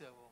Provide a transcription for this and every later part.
sew.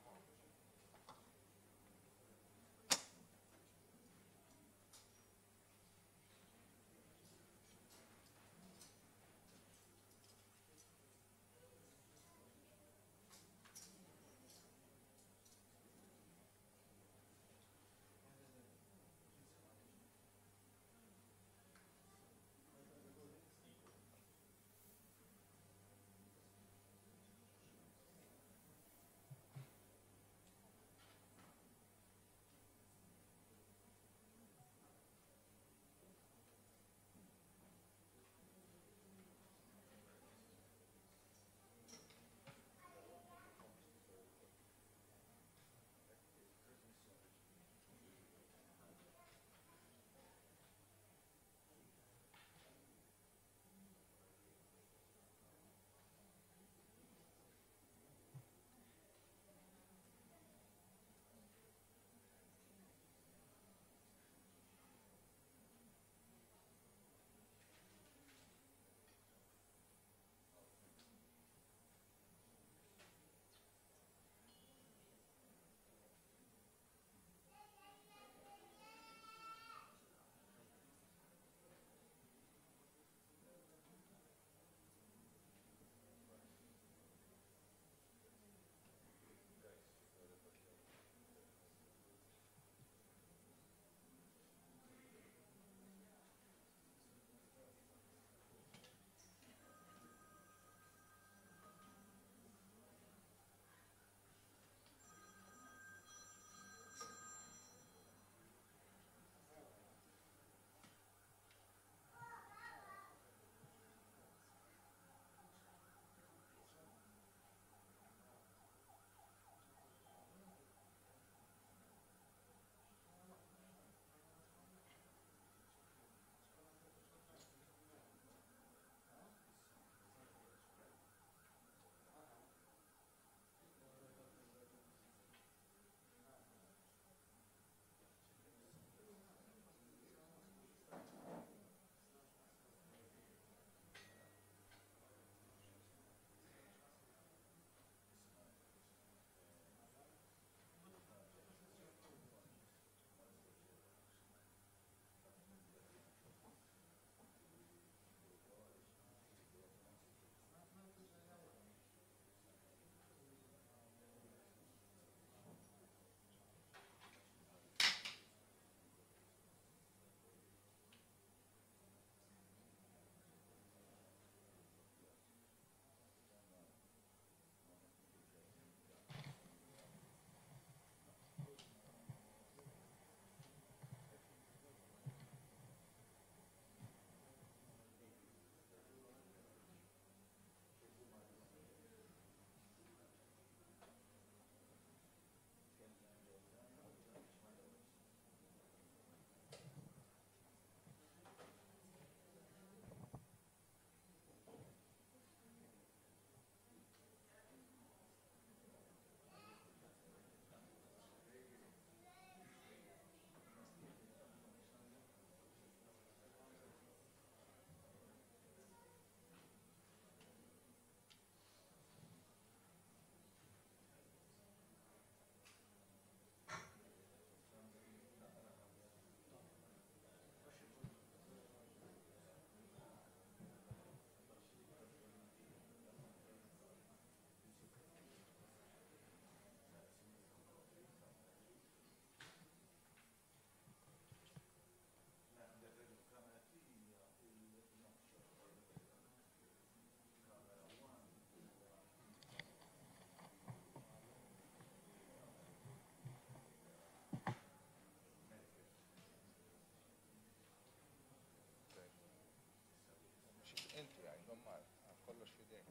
Inti għaj, normal, kollox fidejk.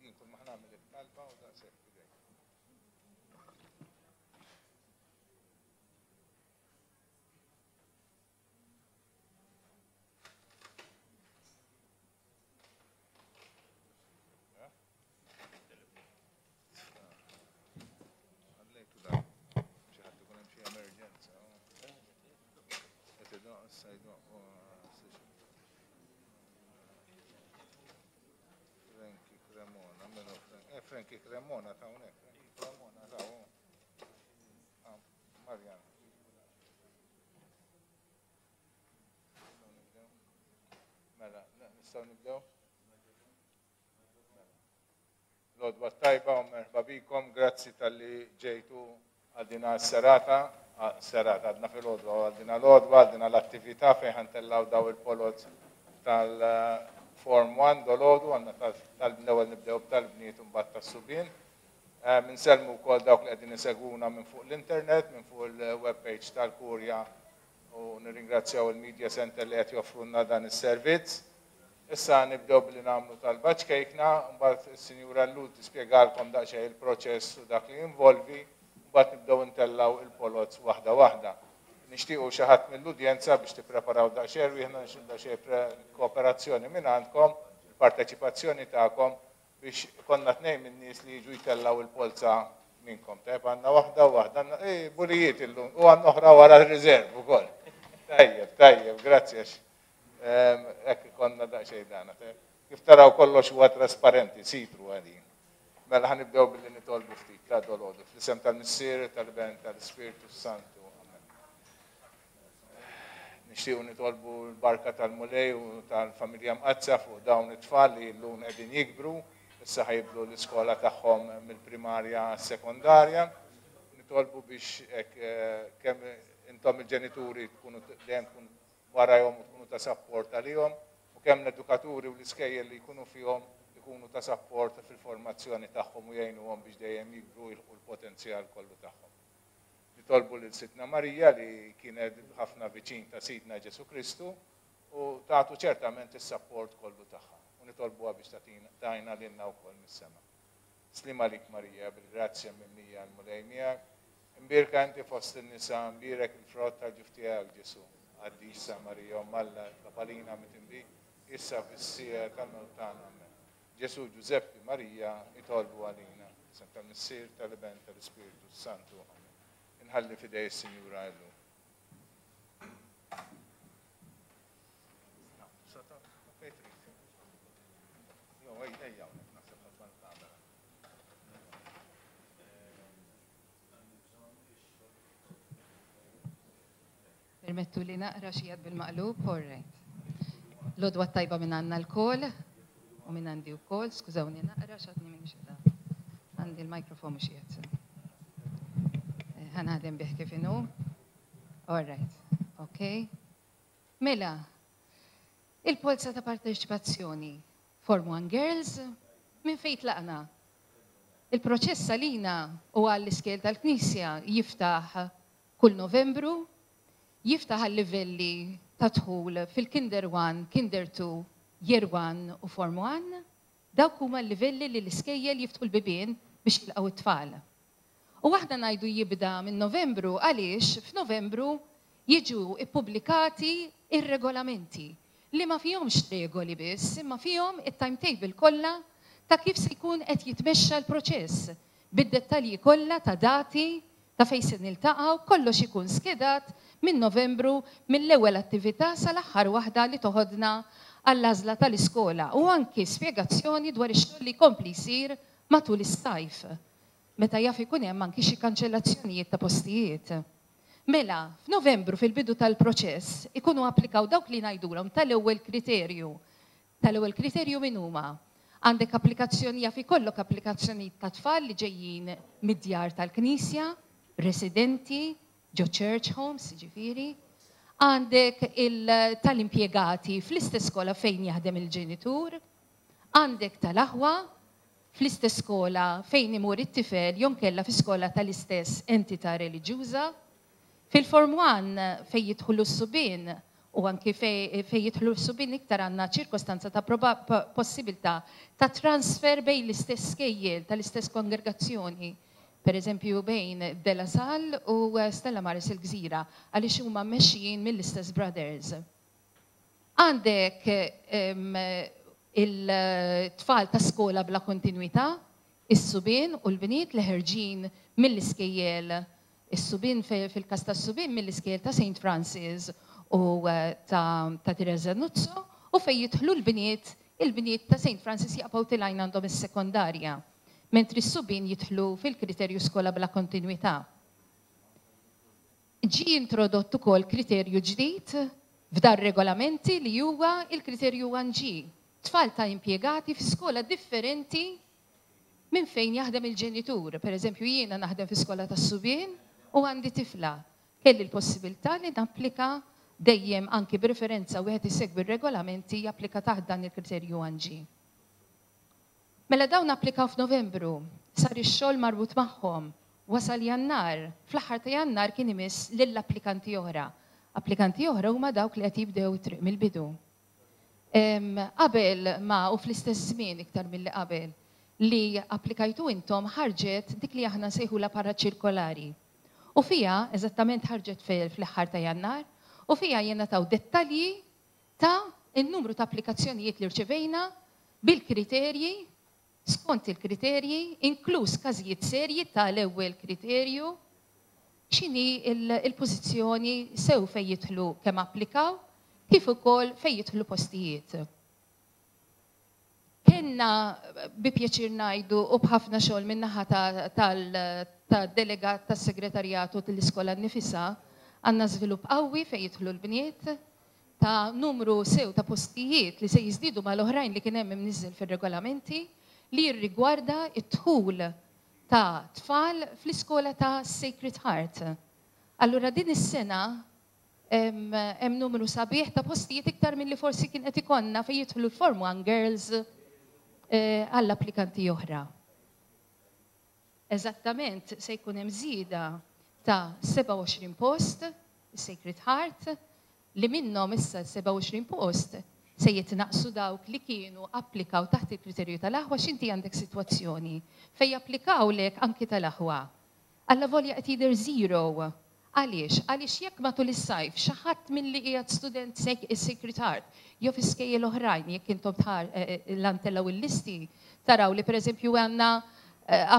Jien kull maħna għamil il-talba u daqsek fidejk. Għallejtu da, xaħat ikun hemm xi emerġenza. Qed idoqq sajdoq Franki Cremona, menu Frank, Franki Cremona ta' unek. Cremona ta' Marjan. Mela, nistaw nibdew? Lodwa tajba u merħba bikom, grazzi tal-li ġejtu għaddina s-serata, għadna fil-odwa, għaddina l-odwa, għaddina l-attività fejn tellaw daw il-polot tal-Form 1 dol-odu, għanna tal-ewel nibdew tal-Bniet un bat tas-subien. Minselmu kol dawk li għedin isegwuna minn fuq l-internet, minn fuq il-webpage tal-Kurja u nirringrazzjaw il-Media Center li għet joffrunna dan il-servizz. Issa nibdew billi namlu tal-batch kejkna, mbagħad is-Sinjura Llud tispjegalkom daqsxejn il-proċess u dak li involvi, mbagħad nibdew intellaw il-polots waħda waħda. Nixtiequ xi ħadd mill-udjenza biex tippreparaw daqsxejn wieħna daqsxejn kooperazzjoni minn għandkom, il-parteċipazzjoni tagħkom biex konna tnejn min-nies li jiġu jtellaw il-polza minnkom. Tajb għandna waħda u waħda, bulijiet illum u għandna oħra wara r-riserv ukoll. Tajjeb, grazzi. Ekk konna daqxej dana. Kif taraw kollox huwa trasparenti, sitru għadin. Mela ħanibdew billi nitolbu ftit ta' dolodu. Fl-isem tal-Missier, tal-Ben, tal-Spiritu Santu. Nixtiequ nitolbu l-barka tal-mulej u tal-familja mqazza fuq dawn it-tfal li llum qegħdin jikbru. Issa ħajibdu l-iskola tagħhom mill-primarja sekondarja. Nitolbu biex kemm intom il-ġenituri tkunu dejjem tkun warahom u tkunu ta' support għalihom u kemm l-edukaturi u l-iskejjel li jkunu fihom ikunu ta' support fil-formazzjoni tagħhom u jgħinuhom biex dejjem jikbru jilħqu l-potenzjal kollu tagħhom. Nitolbu lil Sitna Marija li kienet ħafna viċin ta' Sidna Ġesu Kristu u tagħtu ċertament is-support kollu tagħha. U nitolbuha biex tagħina lilna wkoll mis-sema. Slim għalik Marija, bil-grazzja mimlija l-mulej miegħek. Imbirka inti fost in-nisa, imbirek il-frott tal-ġuf tiegħek Ġesu. Għaddisa Marija, Malla, Kapalina, mitimbi, issa fissija tal-Maltana, amen. Ġesu, Giuseppi, Marija, itolbu għalina, sem tal-Missier, tal-Ben, tal-Spiritu Santu, amen. Inħalli fidej Signora Illu. Permettu li naqra xijad bil-maqlub, alright. Lodwa tajba minn għanna l-kol, u minn għandi u kol, skużawni naqra xatni minn xida. Għandi l-mikrofon mux jgħet. Għanħadem bih kifinu. Alright, ok. Mela, il-Polza ta' Parteċipazzjoni, Form 1 Girls, minn fejt laqna. Il-proċess għalina u għall-Iskejjel tal-Knisja jiftaħ kull Novembru, jiftaħ għal-livelli ta' Dħul fil-Kinder 1, Kinder 2, Year 1 u Form 1, dawk huma l-livelli li l-iskejjel jiftħu l-bibien biex jilqgħu it-tfal. U waħda ngħidu jibda minn Novembru għaliex f'Novembru jiġu ippubblikati ir-regolamenti li ma fihomx regoli biss, imma fihom it-timetable kollha ta' kif se jkun qed jitmexxa l-proċess bid-dettalji kollha ta' dati ta' fejn se niltaqgħu, kollox ikun skedat minn Novembru mill-ewwel attività sal-aħħar waħda li toħodna għall-għażla tal-iskola u anki spjegazzjoni dwar ix-xogħol li jkompli jsir matul is-sajf. Meta jaf ikun hemm anki xi kanċellazzjonijiet ta' postijiet. Mela, f'Novembru fil-bidu tal-proċess ikunu applikaw dawk li ngħidulhom tal-ewwel kriterju. Tal-ewwel kriterju min huma? Għandek applikazzjoni jaf ikollok applikazzjonijiet ta' tfal li ġejjin mid-djar tal-Knisja, residenti, ġo church homes, ġifiri, għandek tal-impjegati fl-istess skola fejn jaħdem il-ġenitur, għandek tal-aħwa fl-istess skola fejn imur it-tifel jonkella fi skola tal-istess entità reliġjuża, fil-Form 1 fejn jidħlu s-subien u anki fejn jidħlu s-subien iktar għandna ċirkostanza ta' possibilità ta' transfer bejn l-istess skejjel tal-istess kongregazzjoni. Per eżempju bejn Della Sal u Stella Maris il-Gżira, għaliex huma mmexxijin mill-istess brothers. Għandek il-tfal ta' skola bla kontinwità, is-subien u l-bniet li ħerġin mill-iskejjel, is-subien fil-każ tas-subien mill-iskejjel ta' St. Francis u ta' Teresa Nuzzo u fejn jidħlu l-bniet ta' St. Francis jaqgħu tilajn għandhom is-sekondarja. mentri s-subin jidħlu fil-kriterju skola bla kontinwità. Ġi introdott ukoll kriterju ġdid f'dar regolamenti li huwa il-kriterju 1G. Tfal ta' impjegati f'skola differenti minn fejn jaħdem il-ġenitur. Per eżempju, jiena naħdem f'skola tas-subien u għandi tifla. Kelli l-possibilità li napplika dejjem anki b'referenza wieħed isegwi r-regolamenti japplika taħt dan il-kriterju 1G. Mela dawn applikaw f'Novembru, sar ix-xogħol marbut magħhom. Wasal Jannar, fl-aħħar ta' Jannar kien imiss lill-applikanti oħra. Applikanti oħra huma dawk li qed jibdew triq mill-bidu. Qabel ma u fl-istess żmien iktar milli qabel li applikajtu intom ħarġet dik li aħna nsejħula paraċirkolari. U fija eżattament ħarġet fl-aħħar ta' Jannar u fija jingħataw dettalji ta' in-numru ta' applikazzjonijiet li rċevejna bil-kriterji skont il-kriterji, inkluż każijiet serji tal-ewwel kriterju, x'inhi il-pożizzjoni sew fejn jidħlu kemm applikaw, kif ukoll fejn jidħlu postijiet. Kenna bi pjaċir ngħidu u b'ħafna xogħol min-naħa tad-delegat tas-segretarjatu tal-iskola nnifisha għandna żvilupp qawwi fejn jidħlu l-bniet ta' numru sew ta' postijiet li se jiżdiedu mal-oħrajn li kien hemm imniżżel fir-regolamenti li jirrigwarda it-dħul ta' tfal fl-iskola ta' Sacred Heart. Allura din is-sena hemm numru sabiħ ta' postijiet iktar milli forsi kien qed ikollna fejn jidħlu l-Form 1 girls għall-applikanti oħra. Eżattament se jkun hemm żieda ta' 27 post, Sacred Heart, li minnhom issa 27 post se jitnaqsu dawk li kienu applikaw taħt il-kriterju tal-aħwa x'inti għandek sitwazzjoni fejn japplikaw lek anki tal-aħwa. Alla volja qed jidher zero. Għaliex? Għaliex jekk matul is-sajf xi ħadd milli qiegħed student Sacred Heart jew f'iskejjel oħrajn jekk intom l-antellaw il-listi taraw li pereżempju għandna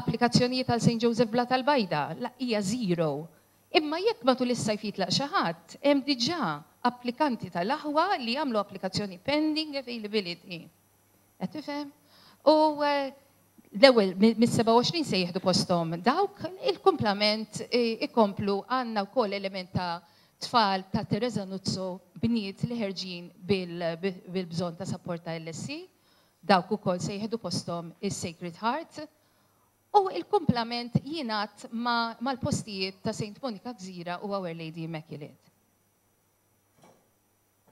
applikazzjonijiet għal St. Joseph Bla tal-Bajda, hija zero. Imma jekk matul is-sajf jitlaq xi ħadd, hemm diġà applikanti tal-aħwa li jagħmlu applikazzjoni pending availability. Qed tifhem? U l-ewwel mis-27 se jieħdu posthom dawk il-kumplament ikomplu għandna wkoll element ta' tfal ta' Teresa Nuzzo Bniet li ħerġin bil-bżonn ta' support ta' LSC, dawk ukoll se jieħdu posthom is-Sacred Heart. U il-kumplament jingħat mal-postijiet ta' St. Monica Gżira u Our Lady Immaculate.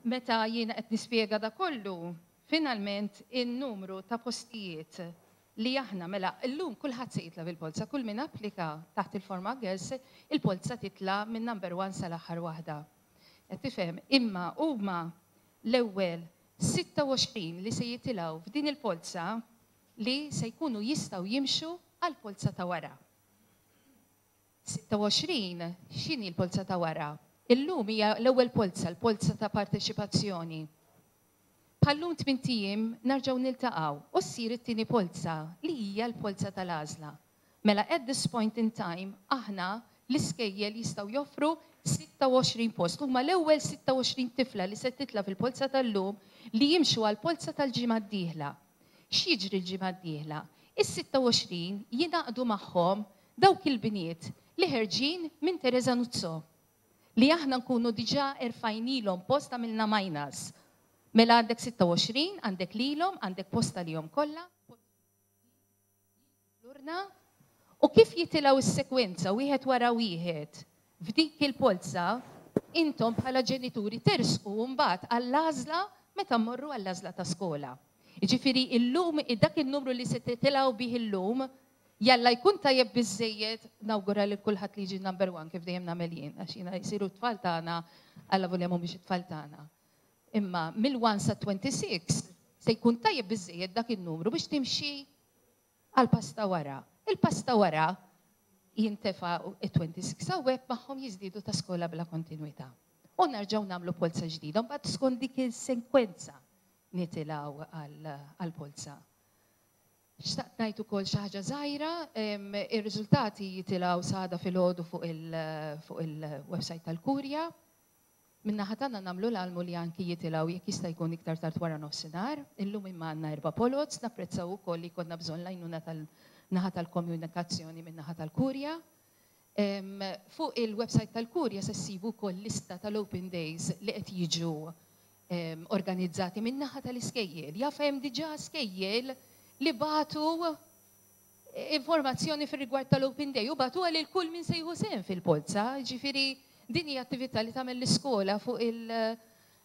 Meta jiena qed nispjega da kollu, finalment in-numru ta' postijiet li aħna mela llum kulħadd se jitla bil-Polza, kull min applika taħt il-Form Girls, il-Polza titla minn number 1 sal-aħħar waħda. Qed tifhem, imma huma l-ewwel 26 li se jitilgħu f'din il-Polza li se jkunu jistgħu jimxu għall-Polza ta' wara. 26 x'inhi l-Polza ta' wara? Illum hija l-ewwel polza, l-Polza ta' Parteċipazzjoni. Bħallum 8 ijiem narġgħu niltaqgħu u ssir it-tieni polza li hija l-Polza tal-Għażla. Mela at this point in time aħna l-Iskejjel jistgħu joffru 26 post. Huma l-ewwel 26 tifla li se titla fil-Polza tal-lum li jimxu għall-Polza tal-ġimgħa d-dieħla. X'jiġri l-ġimgħa d-dieħla? Is-26 jingħaqdu magħhom dawk il-bniet li ħerġin minn Teresa Nuzzo li aħna nkunu diġà erfajnilhom post għamilna minus. Mela għandek 26, għandek lilhom, għandek posta lihom kollha. U kif jitilgħu s-sekwenza wieħed wara wieħed f'dik il-polza, intom bħala ġenituri tersqu mbagħad għall-għażla meta mmorru għall-għażla ta' skola. Jiġifieri illum dak in-numru li se titilgħu bih illum jalla jkun tajjeb biżżejjed nawgura li kulħadd li jiġi number 1 kif dejjem nagħmel jien għax jiena jsiru t-tfal tagħna alla volja mhumiex it-tfal tagħna. Imma mill-1 sa 26 se jkun tajjeb biżżejjed dak in-numru biex timxi għall-pasta wara. Il-pasta wara jintefa' it-26 hawnhekk magħhom jiżdiedu ta' skola bla kontinwità. U nerġgħu nagħmlu polza ġdida, mbagħad skont dik il-senkwenza nitilgħu għall-polza. Xtaqt ngħid ukoll xi ħaġa żgħira, ir-riżultati jitilgħu sada filgħodu fuq il-website tal-Kurja. Min-naħa tagħna nagħmlu l-almu li anki jitilgħu jekk jista' jkun iktar tard wara nofsinhar. Illum imma għandna 4 polots, napprezzaw ukoll li konna bżonn l-għajnuna naħa tal-komunikazzjoni minn naħa tal-Kurja. Fuq il-website tal-Kurja se ssibu wkoll lista tal-Open Days li qed jiġu organizzati minn naħa tal-Iskejjel. Jaf hemm diġà Iskejjel li batu informazzjoni fir-rigward tal-Open Day u batu għal il-kull min se jieħu sehem fil-Polza, ġifieri din hija attività li tagħmel l-iskola fuq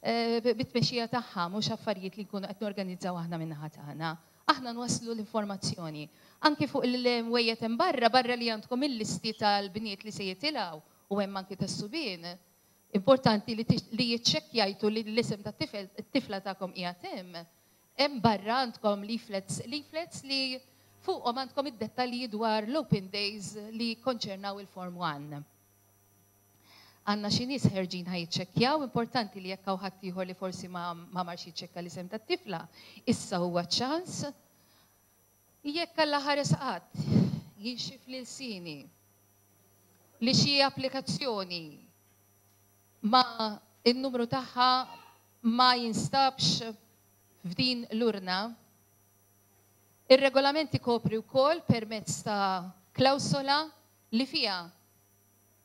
bit-tmexxija tagħha mhux affarijiet li nkunu qed norganizzaw aħna minn naħa tagħna. Aħna nwasslu l-informazzjoni. Anke fuq il-wejjet hemm barra li għandkom il-listi tal-bniet li se jitilgħu u hemm anke tas-subien. Importanti li jiċċekkjajtu li l-isem tat-tifla tagħkom qiegħed hemm. Hemm barra għandkom leaflets li fuqhom għandkom id-dettalji dwar l-Open Days li konċernaw il-Form 1. Għanna xi nies ħerġin ħajċekkjaw, importanti li jekk hawn ħadd ieħor li forsi ma marx jiċċekkja l-isem tat-tifla, issa huwa ċans. Jekk alla ħares qatt jixxif lil sini li xi applikazzjoni ma in-numru tagħha ma jinstabx f'din l-urna, ir-regolamenti kopri wkoll permezz ta' klawsola li fiha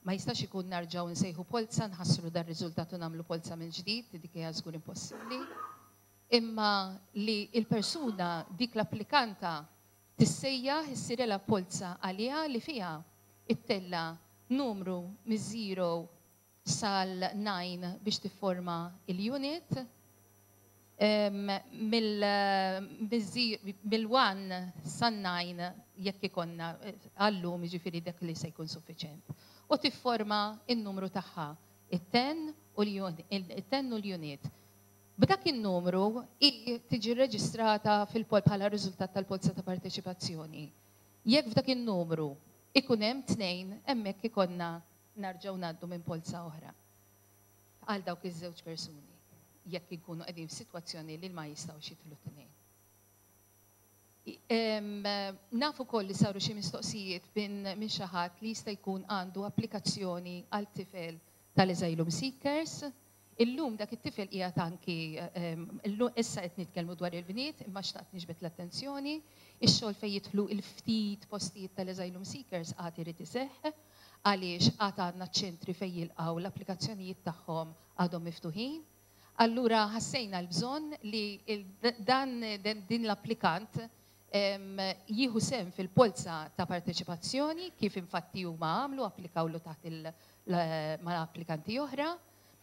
ma jistax ikun narġaw nsejħu Polza, nħassru dar riżultatu nagħmlu Polza minn ġdid, dik hija żgur impossibbli. Imma li l-persuna dik l-applikanta tissejjaħ issirela Polza għaliha li fiha ittella numru miż-0 sal-9 biex tifforma il-unit, mill-1 sal-9 jekk ikonna għallum jiġifieri dak li se jkun suffiċjent. U tifforma il-numru tagħha, it-10 u l-unit. B'dak il-numru tiġi reġistrata bħala riżultat tal-Polza ta' Parteċipazzjoni. Jekk f'dak il-numru ikun hemm 2, hemmhekk ikonna narġgħu ngħaddu minn Polza oħra għal dawk iż-żewġ persuni, jekk ikunu qegħdin f'sitwazzjoni li ma jistgħux jidħlu 2. Nafu koll li saru xi mistoqsijiet minn xi ħadd li jista' jkun għandu applikazzjoni għal tifel tal-asylum seekers. Illum dak it-tifel qiegħed anki issa qed nitkellmu dwar il-bniet, imma xtaqt niġbed l-attenzjoni, ix-xogħol fejn jidħlu il-ftit postijiet tal-asylum seekers għad irid iseħħ għaliex għad għandna ċentri fejn jilqgħu l-applikazzjonijiet tagħhom għadhom miftuħin. Allura ħassejna l-bżonn li din l-applikant jieħu sehem fil-Polza ta' Parteċipazzjoni kif infatti huma għamlu applikawlu taħt mal-applikanti oħra.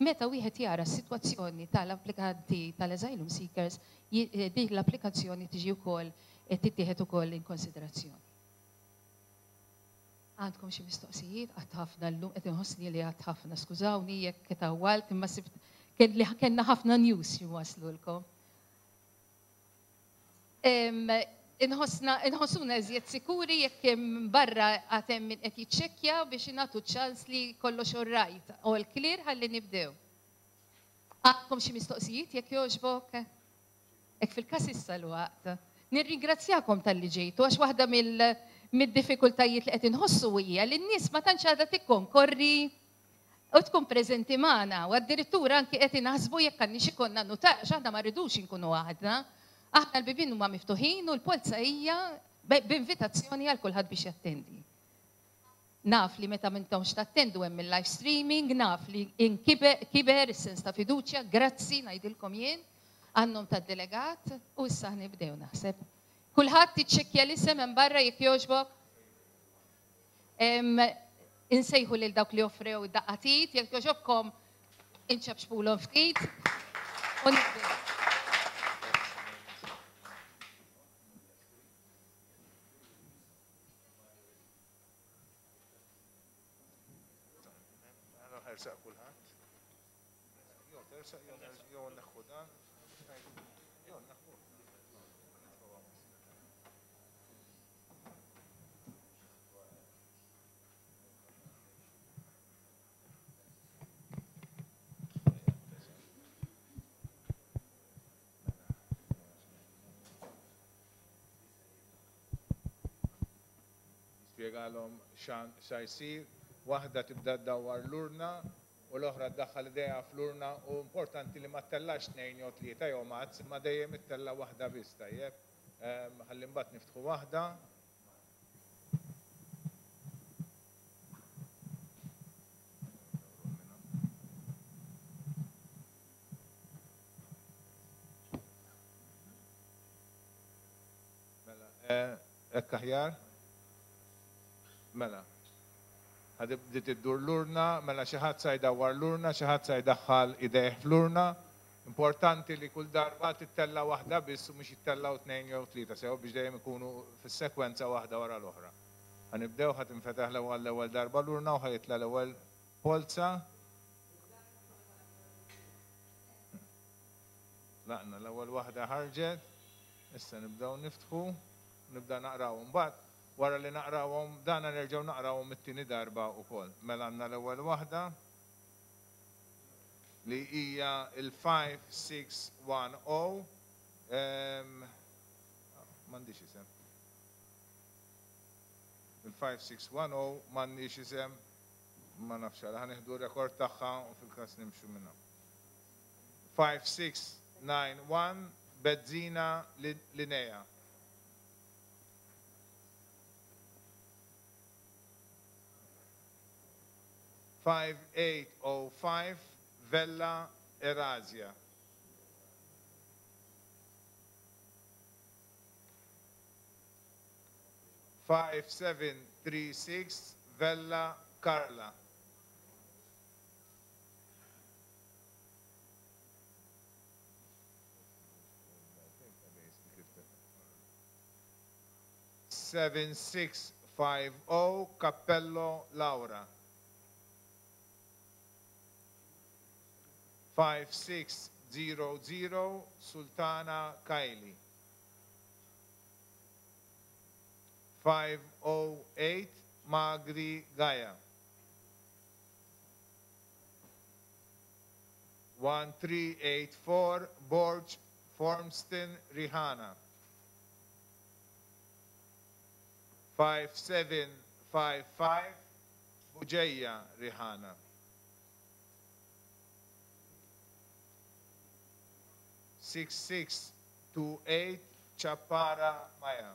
Meta wieħed jara s-sitwazzjoni tal-applikanti tal-asylum seekers, dik l-applikazzjoni tiġi wkoll tittieħed ukoll in konsiderazzjoni. Għandkom xi mistoqsijiet qatt ħafna llum qed inħossni li qatt ħafna, skużawni jekk qed awwalt imma sibt kellna ħafna news waslulkom. Inħossuna eżjed sikuri jekk barra għad hemm min qed jiċċekkja biex ingħatu ċans li kollox all-right u l-clear ħalli nibdew. Għandkom xi mistoqsijiet jekk jogħġbok? Hekk fil-każ issa l-waqt. Nirringrazzjakom tal-li ġejtu għax waħda mid-diffikultajiet li qed inħossu hija li n-nies ma tantx għadha tikkonkorri u tkun preżenti magħna u addirittura anke qed inaħsbu jekk għandniex ikollna nutax aħna ma rridux inkunu waħda. Aħna l-bibien huma miftuħin u l-Polza hija b'invitazzjoni għal kulħadd biex jattendi. Naf li meta m'intomx tattendu hemm il-live streaming, naf li kiber is-sens ta' fiduċja, grazzi ngħidilkom jien għannom tad-delegat u issa nibdew naħseb. Kulħadd tiċċekkja l-isem hemm barra jekk jogħġbok. Insejħu lil dawk li offrew id-daqqatit, jekk jogħġobkom inċabxpulhom ftit u nibdew. Spjegalhom xa jsir, waħda tibda ddawwar l-urna u l-oħra ddaħħal idejha fl-urna u importanti li ma tellax 2 jew 3 jew mazz, ma dejjem ittella waħda biss tajjeb. Ħalli mbagħad niftħu waħda Ekkaħjar? Mela. Bdiet iddur l-urna, mela xi ħadd se jdawwar l-urna, xi ħadd se jdaħħal idejh fl-urna. Importanti li kull darba tittella waħda biss u mhux jittellaw tnejn jew tlieta sew biex dejjem ikunu fis-sekwenza waħda wara l-oħra. Ħanibdew ħadd infetaħ l-ewwel darba l-urna u ħajitla l-ewwel polza. Laqna l-ewwel waħda ħarġet. Issa nibdew niftħu, nibda naqrawhom mbagħad. Wara li naqrawhom, dana nerġgħu naqrawhom it-tieni darba wkoll. Mela għandna l-ewwel waħda li hija il-5610 m'għandix isem. Il-5610 m'għandix isem ma nafx għal ħanieħdu rekord tagħha u fil-każ nimxu minnha. 5691 Bezzina Linea. 5805 Vella Erazia. 5736 Vella Carla. 7650 Cappello Laura. 5600 Sultana Kaili. 508 Magri Gaya. 1384 Borj Formston Rihanna. 5755 Bujeya Rihanna. 6628 Chapara Maya.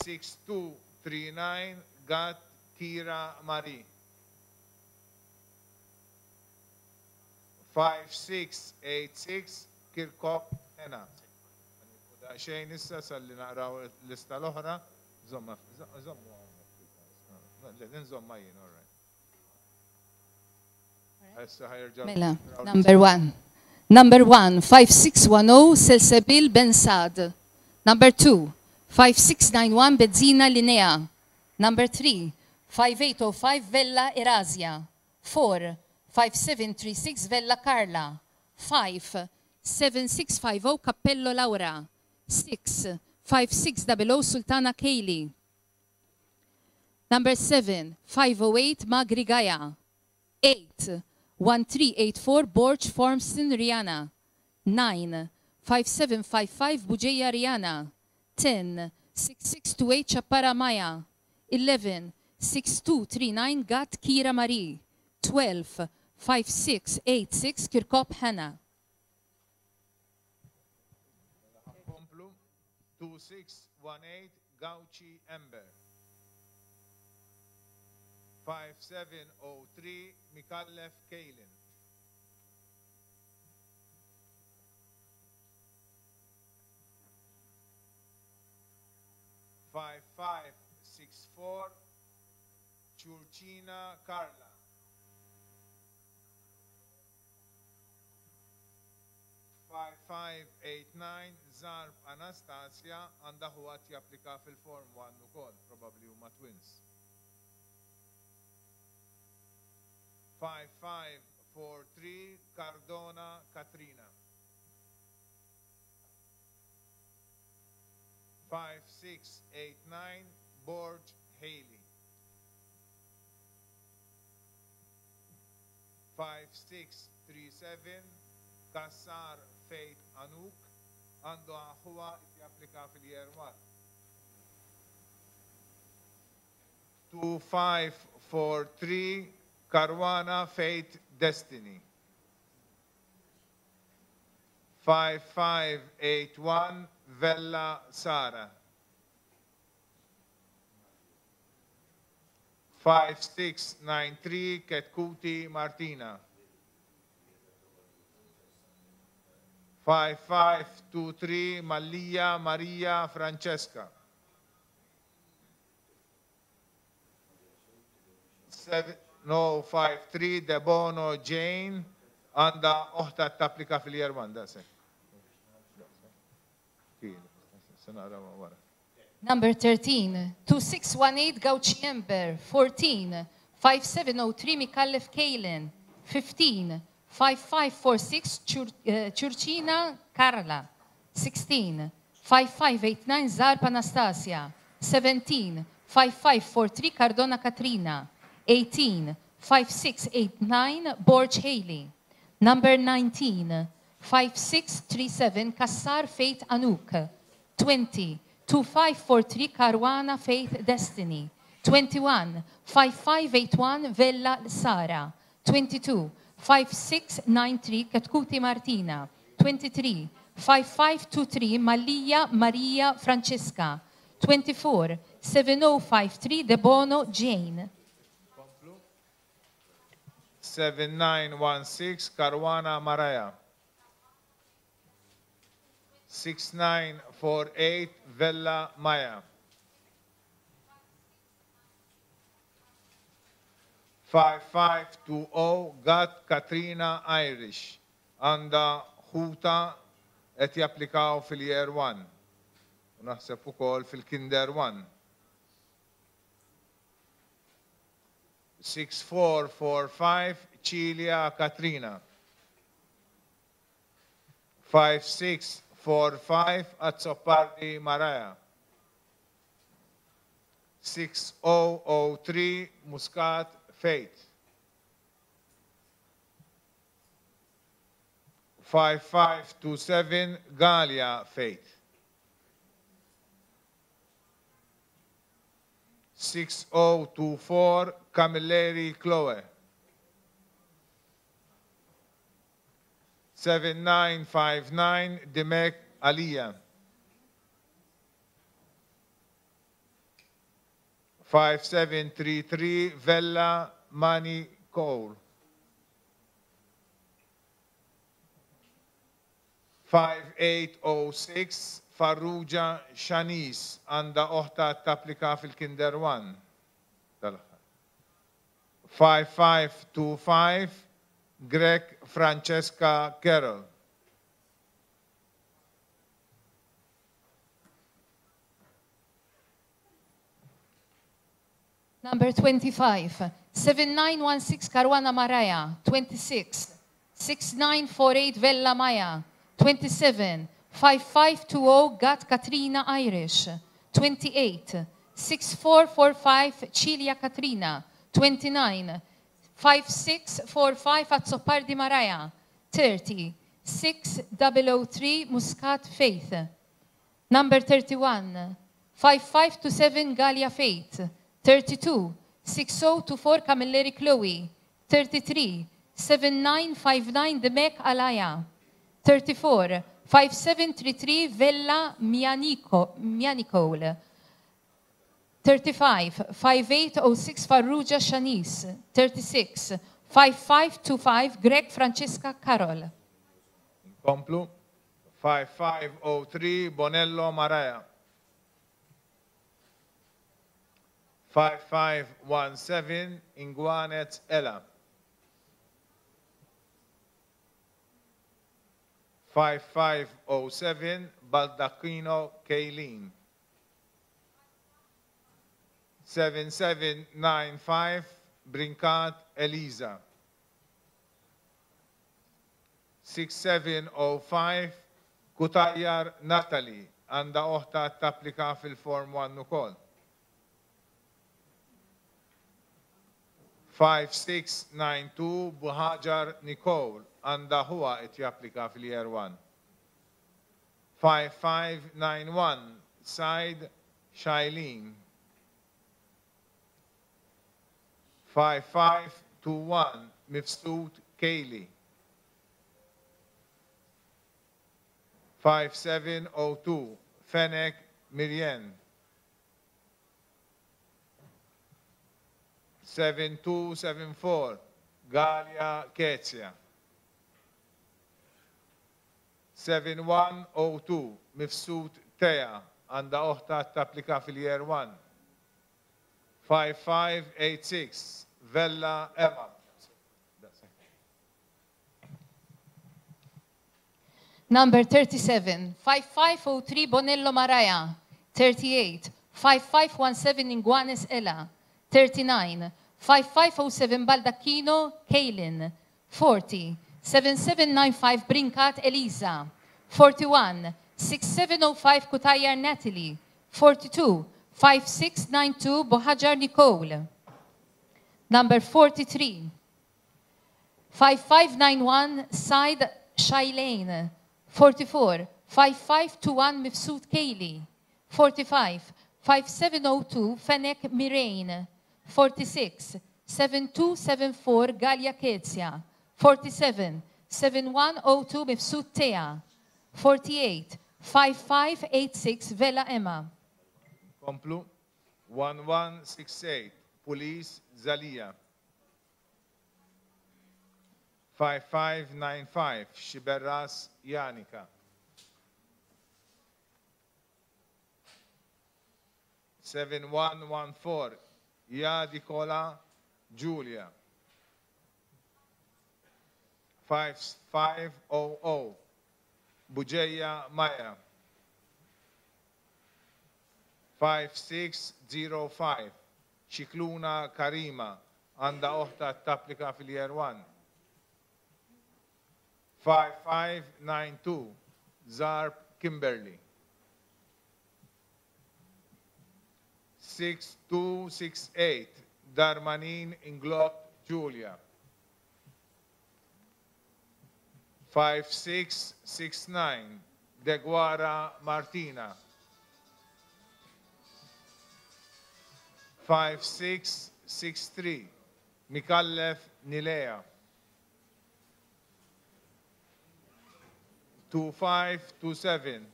6239 Gat Kira Marie. 5686 Kirkop Hena. Xejn issa salli naqraw l-lista l-oħra, żomma nżomma jien, all right. Mela, number one, 5610 Selsebil Ben Saad. Number 2, 5691 Bezzina Linea. Number 3, 5805 Vella Erazia. 4, 5736 Vella Carla. 5, 7650 Cappello Laura. 6, 5600 Sultana Kaili. Number 7, 508 Magri Gaya. 8, 1384 Borj Formston Rihanna. 9, 5755 Bujeya Rihanna. 10, 6628 Chapara Maya. 11, 6239 Gat Kira Marie. 12, 5686 Kirkop Hannah. 2618 Gauchi Ember. 5703 Mikallef Kailin. 5564 Churchina Carla. 5589 Zarb Anastasia għandha huwa japplika fil-Form 1 ukoll, probabbli huma twins. 5543 Cardona Katrina. 5689 Borj Haley. 5637 Kassar Fejt Anuk għandu huwa japplika fil-year 1. 2543 Karwana Fejt Destiny. 5581 Vella Sara. 5693 Ketkuti Martina. 5523 Mallia Maria Francesca. 7053 Debono Jane għanda oħta t-applika fil-year 1, da se. Number 13, 2618 Gauchi Ember. 14, 5703 Mikallef Kalen. 15, 5546 Churchina Carla. 16, 5589 Zarp Anastasia. 17, 5543 Cardona Katrina. 18, 5689 Borch Haley. Number 19, 5637 Kassar Faith Anouk. 20, 2543 Caruana Faith Destiny. 21, 5581 Vella Sara. 22, 5693 Katkuti Martina. 23, 5523 Mallia Maria Francesca. 24, 7053 Debono Jane. 7916 Caruana Maraya. 6948 Vella Maya. 5520 Gat Katrina Irish. Għanda ħuta qed japplikaw fil-year 1. U naħseb ukoll fil-kinder 1. 6445 Cilia Katrina. 5645 Azzopardi Maraya. 6003 Muscat Faith. 5527 Galia Faith. 6024 Camilleri Chloe. 7959 Dimek Aliyah. 5733 Vella Mani Cole. 5806 Farrugia Shanis għanda oħta tapplika fil-kinder 1. 5525 Greg Francesca Carroll. 25, 7916 Caruana Maraya. 26, 6948 Vella Maya. 27, 5520 Gat Katrina Irish. 28, 6445 Cilia Katrina. 29, 5645 Azzopardi Maraya. 30, 6003 Muscat Faith. Number 31, 5527 Galia Faith. 32, 6024 Camilleri Chloe. 33, 7959 Demek Alaya. 34, 5733 Vella Mianicole. 35, 5806 Farrugia Shanis. 36, 5525 Greg Francesca Carol. Komplu. 5503 Bonello Maraya. 5517 Inguanet Ella. 5507 Baldacchino Kaylin. 7795 Brincat Eliza. 6705 Kutajar Natalie għanda oħta tapplika fil-Form 1 ukoll. 5692 Buhajar Nicole għanda huwa qed japplika fil-year 1. 5591 Said Shailene. 5521 Mifsud Kaylee. 5702 Fennec Mirien. 7274 Galia Kezia. 7102 Mifsud Teja għanda oħta tapplika fil-Year 1. 5586 Vella Emma. Number 37, 5503 Bonello Maraja. 38, 5517 Inguanes Ella. 39, 5507 Baldacchino Kaylin. 40, 7795 Brinkat Elisa. 41, 6705 Kutayar Natalie. 42, 5692 Bohajar Nicole. Number 43, 5591 Said Shailane. 44, 5521 Mifsud Kayli. 45, 5702 Fenek Mirain. 46, 7274 Galia Kezia. 47, 7102 Mifsud Tea. 48, 5586 Vela Emma. Komplu. 1168 Police Zalia. 5595 Shiberras Yanika. 7114 Yadikola Julia. 5500 Bujeya Maya. 5605 Shikluna Karima għanda oħta tapplika fil-Year 1. 5592 Zarb Kimberly. 6268 Darmanin Inglot Julia. 5669 Deguara Martina. 5663 Mikallef Nilea. 2527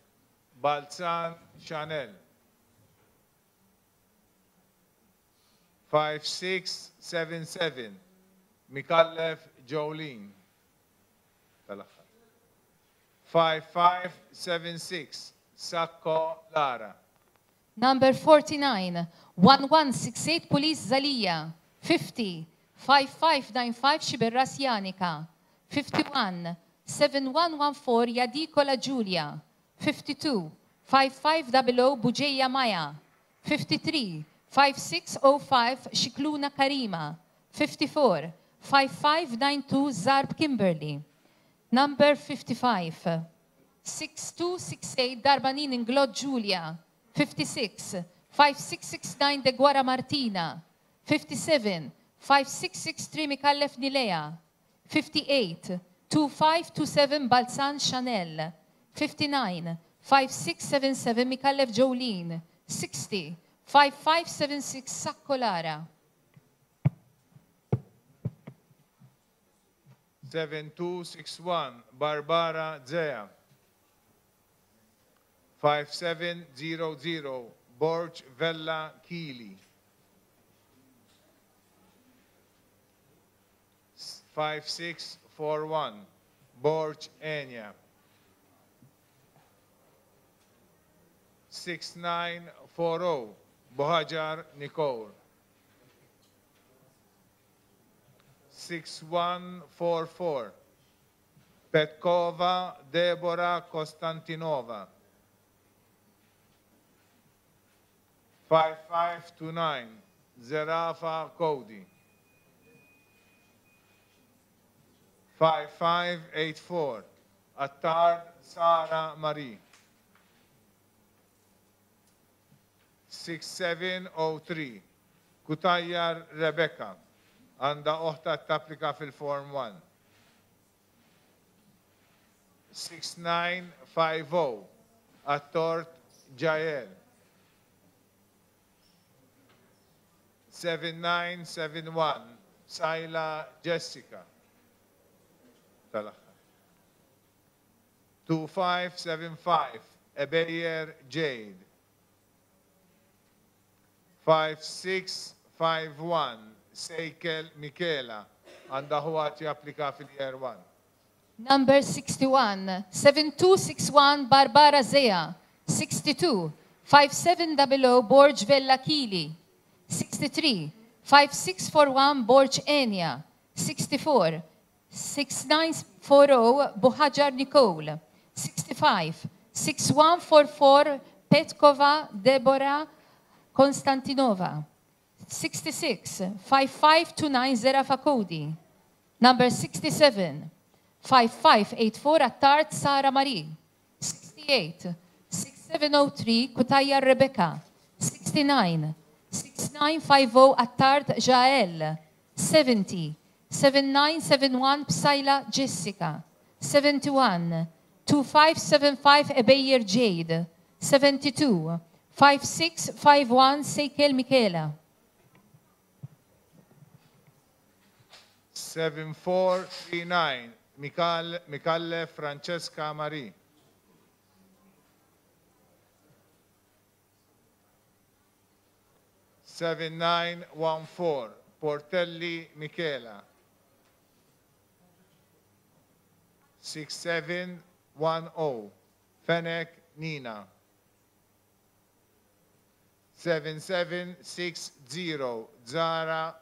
Balzan Chanel. 5677 Mikallef Jolene. 5576 Sakko Lara. Number 49, 1168 Police Zalia. 50, 5595 Shiberras Yanika. 51, 7114 Yadikola Julia. 52, 5500 Bujeya Maya. 53, 5605 Shikluna Karima. 54, 5592 Zarb Kimberly. Number 55, 6268 Darbanin Inglot Julia. 56, 5669 Deguara Martina. 57, 5663 Mikallef Nilea. 58, 2527 Balzan Chanel. 59, 5677 Mikallef Jolene. 60, 5576 Sakkolara. 7261 Barbara Zea. 5700 Borj Vella Kili. 5641 Borj Enya. 6940 Bohajar Nicole. 6144 Petkova Deborah Konstantinova. 5529 Zerafa Cody. 5584 Attard Sara Marie. 6703 Kutayar Rebecca. Għanda oħta tapplika fil-Form 1. 6950 Attort Jael. 7971 Saila Jessica. 2575 Ebeyer Jade. 5651 Sejkel Michela. Għanda huwa applika fil-Year 1. Number 61, 7261 Barbara Zea. 62, 5700 Borj Vella Kili. 63, 5641 Borj Enya. 64, 6940 Buhajar Nicole. 65, 6144 Petkova Deborah Konstantinova. 66, 5529 Zerafa Cody. Number 67, 5584 Attard Sara Marie. 68, 6703 Kutaya Rebecca. 69, 6950 Attard Jael. 70, 7971 Psaila Jessica. 71, 2575 Ebeyer Jade. 72, 5651 Seikel Michaela. 7439 Mikalle Francesca Marie. 7914 Portelli Michela. 6710 Fennec Nina. 7760 Zara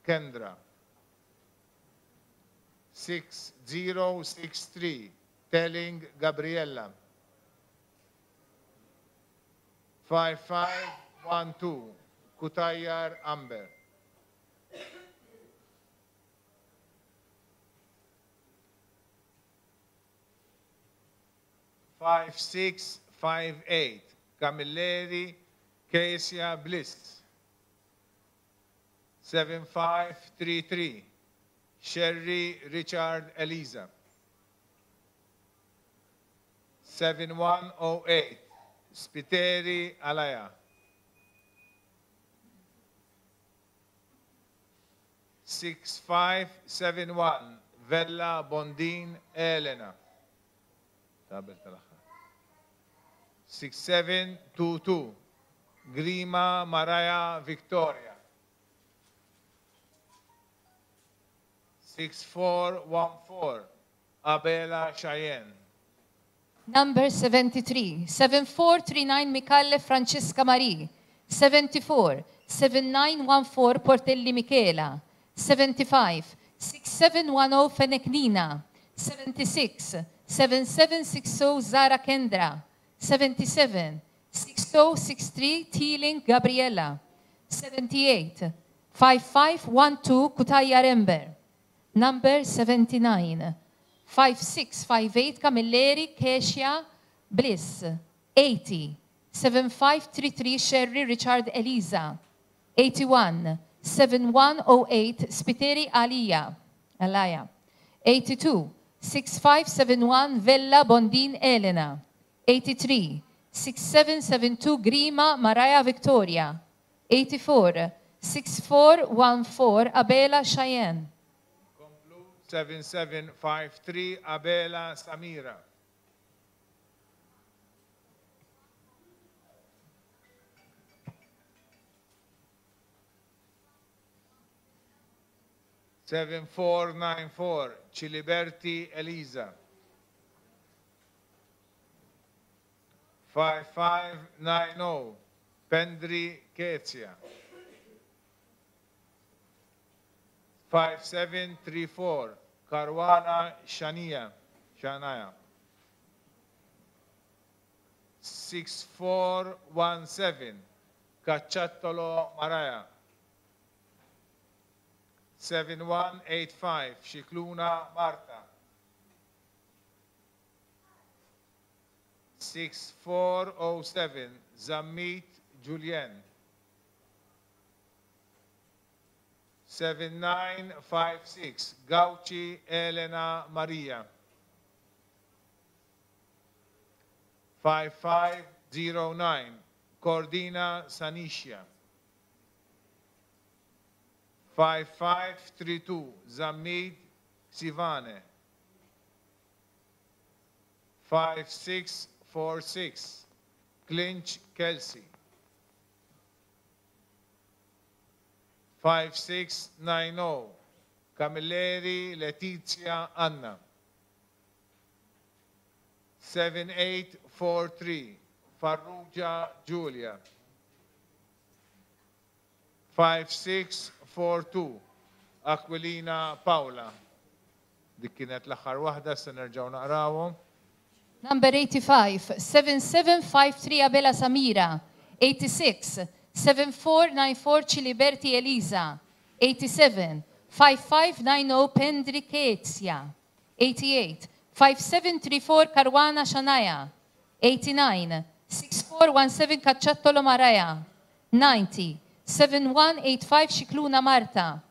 Kendra. 6063 Telling Gabriella. 5512 Kutayar Amber. 5658 Camilleri Kesia Bliss. 7533 Sherry Richard Eliza. 7108 Spiteri Alaya. 6571 Vella Bondin Elena. 6722 Grima Maraya Victoria. 6414 Abela Cheyenne. Number 73, 7439 Michalle Francesca Marie. 74, 7914 Portelli Michela. 75, 6710 Fennec Nina. 76, 7760 Zara Kendra. 77, 6063 Teeling Gabriella. 78, 5512 Kutaya Rember. Number 79, 5658 Camilleri Kesia Bliss. 80, 7533 Sherry Richard Eliza. 81, 7108 Spiteri Alaya. 82, 6571 Vella Bondin Elena. 83, 6772 Grima Maraya Victoria. 84, 6414 Abela Cheyenne. 7753 Abela Samira. 7494 Ciliberti Elisa. 5590 Pendri Kezia. 5734 Caruana Shania. 6417 Cacciattolo Maraya. 7185 Shikluna Marta. 6407 Zammit Julien. 7956 Gauci Elena Maria. 5509 Cordina Sanisha. 5532 Zammit Sivane. 5646 Clinch Kelsey. 5690 Camilleri Letizia Anna. 7843 Farrugia Giulia. 5642 Aquilina Paula. Dik kienet l-aħħar waħda, se nerġgħu naqrawhom. Number 85, 7753 Abela Samira. 86, 7494 Ciliberti Eliza. 87, 5590 Pendri Kezia. 88, 5734 Karwana Shania. 89, 6417 Cacciattolo Maraja. 90, 7185 Shikluna Marta.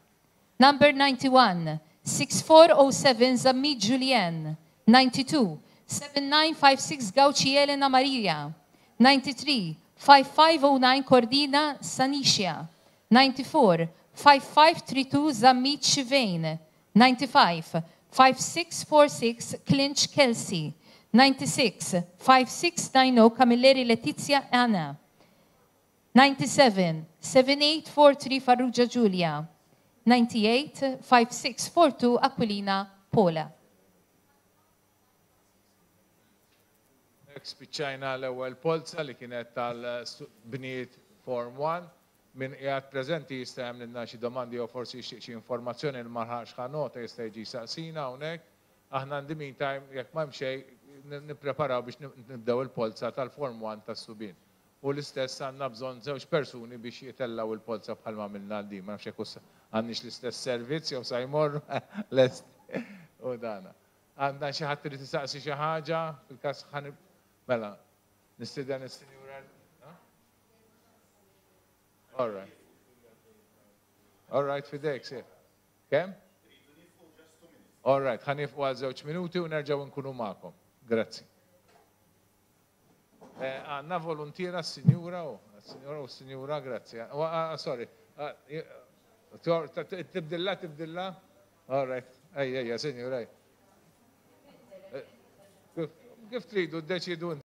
Number 91, 6407 Zammi Julien. 92, 7956 Gauci Elena Maria. 93, 5509 Cordina Sanisha. 94, 5532 Zamit Shivain. 95, 5646 Clinch Kelsey. 96, 5690 Camilleri Letizia Anna. 97, 7843 Farrugia Giulia. 98, 5642 Aquilina Paula. Spiċċajna l-ewwel Polza li kienet tal-Bniet Form 1. Min qiegħed preżenti jista' jagħmlilna xi domandi jew forsi xi informazzjoni li ma ħarx ħanota jista' jiġi saqsina hawnhekk. Aħna in the meantime jekk m'hemm xejn nippreparaw biex nibdew il-Polza tal-Form 1 tas-Subien. U l-istess għandna bżonn żewġ persuni biex jitellaw il-Polza bħalma għamilna l-din. Ma nafx hekk għandniex l-istess servizz jew sa jmorru lest u dana. Għandna xi ħadd irid isaqsi xi ħaġa fil-każ mela, nistiden is-Sinjura. All right. All right, fidejk, sir. Kemm? All right, ħanifqu għal żewġ minuti u nerġgħu nkunu magħkom. Grazzi. Għandna volontira s-Sinjura u s-Sinjura, grazzi. Sorry. Tibdilla? All right. Ejja, Sinjura. Kif tridu d-deċidu